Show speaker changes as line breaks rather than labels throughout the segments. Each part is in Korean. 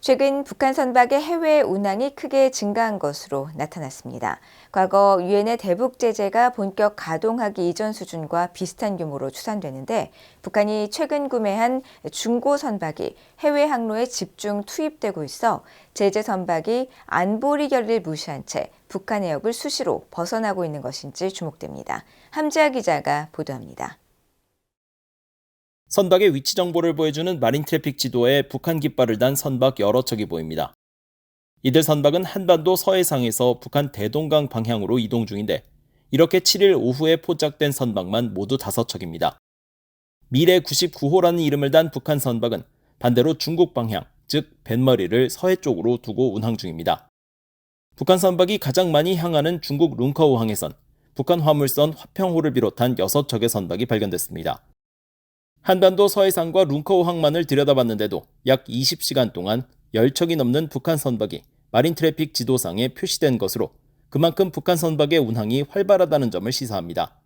최근 북한 선박의 해외 운항이 크게 증가한 것으로 나타났습니다. 과거 유엔의 대북 제재가 본격 가동하기 이전 수준과 비슷한 규모로 추산되는데 북한이 최근 구매한 중고 선박이 해외 항로에 집중 투입되고 있어 제재 선박이 안보리 결의를 무시한 채 북한 해역을 수시로 벗어나고 있는 것인지 주목됩니다. 함지아 기자가 보도합니다.
선박의 위치 정보를 보여주는 마린 트래픽 지도에 북한 깃발을 단 선박 여러 척이 보입니다. 이들 선박은 한반도 서해상에서 북한 대동강 방향으로 이동 중인데 이렇게 7일 오후에 포착된 선박만 모두 5척입니다. 미래 99호라는 이름을 단 북한 선박은 반대로 중국 방향, 즉 뱃머리를 서해 쪽으로 두고 운항 중입니다. 북한 선박이 가장 많이 향하는 중국 룬커우항에선 북한 화물선 화평호를 비롯한 6척의 선박이 발견됐습니다. 한반도 서해상과 룬커우항만을 들여다봤는데도 약 20시간 동안 10척이 넘는 북한 선박이 마린 트래픽 지도상에 표시된 것으로 그만큼 북한 선박의 운항이 활발하다는 점을 시사합니다.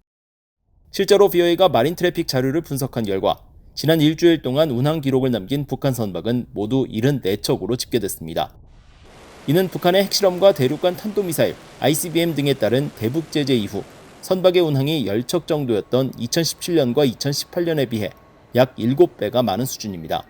실제로 BOA가 마린 트래픽 자료를 분석한 결과 지난 일주일 동안 운항 기록을 남긴 북한 선박은 모두 74척으로 집계됐습니다. 이는 북한의 핵실험과 대륙간 탄도미사일, ICBM 등에 따른 대북 제재 이후 선박의 운항이 10척 정도였던 2017년과 2018년에 비해 약 7배가 많은 수준입니다.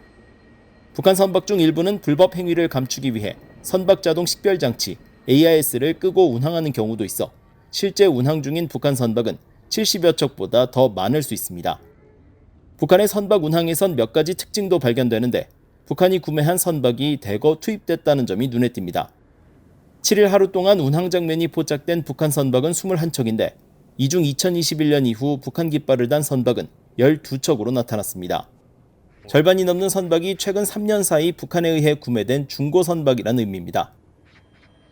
북한 선박 중 일부는 불법 행위를 감추기 위해 선박 자동 식별 장치 AIS를 끄고 운항하는 경우도 있어 실제 운항 중인 북한 선박은 70여 척보다 더 많을 수 있습니다. 북한의 선박 운항에선 몇 가지 특징도 발견되는데 북한이 구매한 선박이 대거 투입됐다는 점이 눈에 띕니다. 7일 하루 동안 운항 장면이 포착된 북한 선박은 21척인데 이 중 2021년 이후 북한 깃발을 단 선박은 12척으로 나타났습니다. 절반이 넘는 선박이 최근 3년 사이 북한에 의해 구매된 중고 선박이라는 의미입니다.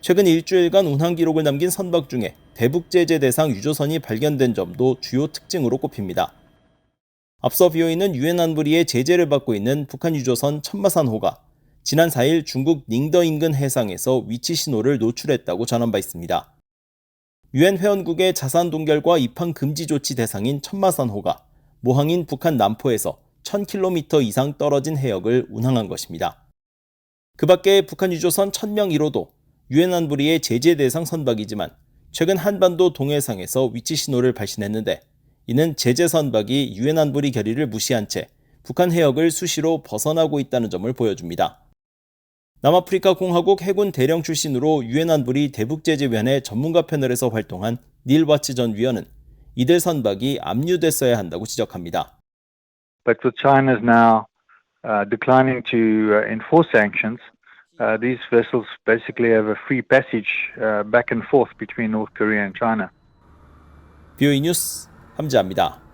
최근 일주일간 운항 기록을 남긴 선박 중에 대북 제재 대상 유조선이 발견된 점도 주요 특징으로 꼽힙니다. 앞서 BOA는 유엔 안보리의 제재를 받고 있는 북한 유조선 천마산호가 지난 4일 중국 닝더 인근 해상에서 위치 신호를 노출했다고 전한 바 있습니다. 유엔 회원국의 자산 동결과 입항 금지 조치 대상인 천마산호가 모항인 북한 남포에서 1000km 이상 떨어진 해역을 운항한 것입니다. 그 밖에 북한 유조선 1000명 1호도 유엔 안보리의 제재 대상 선박이지만 최근 한반도 동해상에서 위치 신호를 발신했는데 이는 제재 선박이 유엔 안보리 결의를 무시한 채 북한 해역을 수시로 벗어나고 있다는 점을 보여줍니다. 남아프리카 공화국 해군 대령 출신으로 유엔 안보리 대북제재위원회 전문가 패널에서 활동한 닐 와츠 전 위원은 이들 선박이 압류됐어야 한다고 지적합니다.
But with China now declining to enforce sanctions, these vessels basically have a free passage back and forth between North Korea and China.
BOA 뉴스 함지아입니다.